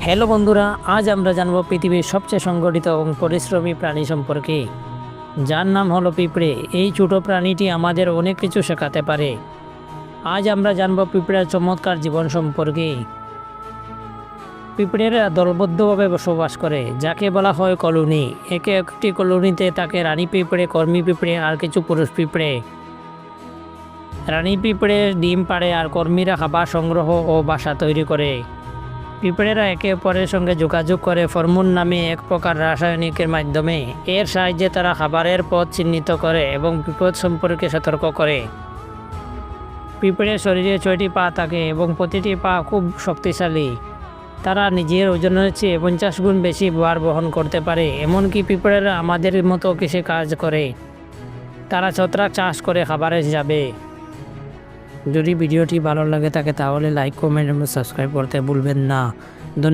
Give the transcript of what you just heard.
Hello বন্ধুরা, আজ আমরা জানব পৃথিবীর সবচেয়ে সংগঠিত এবং পরিশ্রমী প্রাণী সম্পর্কে, যার নাম হলো পিঁপড়ে। এই ছোট প্রাণীটি আমাদের অনেক কিছু শেখাতে পারে। আজ আমরা জানব পিঁপড়ের চমৎকার জীবন সম্পর্কে। পিঁপড়েরা দলবদ্ধভাবে বসবাস করে, যাকে বলা হয় কলোনি। একে একটি কলোনিতে থাকে রানী পিঁপড়ে, কর্মী পিঁপড়ে আর কিছু পুরুষ পিঁপড়ে। রানী পিঁপড়ে ডিম পাড়ে আর কর্মীরা খাবার সংগ্রহ ও বাসা তৈরি করে। পিঁপড়েরা একে অপরের সঙ্গে যোগাযোগ করে ফরমোন নামে এক প্রকার রাসায়নিকের মাধ্যমে। এর সাহায্যে তারা খাবারের পথ চিহ্নিত করে এবং বিপদ সম্পর্কে সতর্ক করে। পিঁপড়ের শরীরে 6টি পা থাকে এবং প্রতিটি পা খুব শক্তিশালী। তারা নিজের ওজনের চেয়ে 50 গুণ বেশি ভার বহন করতে পারে। এমনকি পিঁপড়েরা আমাদের মতো কৃষি কাজ করে। তারা ছত্রাক চাষ করে খাবারের হিসাবে। যদি ভিডিওটি ভালো লাগে থাকে তাহলে লাইক, কমেন্ট এবং সাবস্ক্রাইব করতে ভুলবেন না।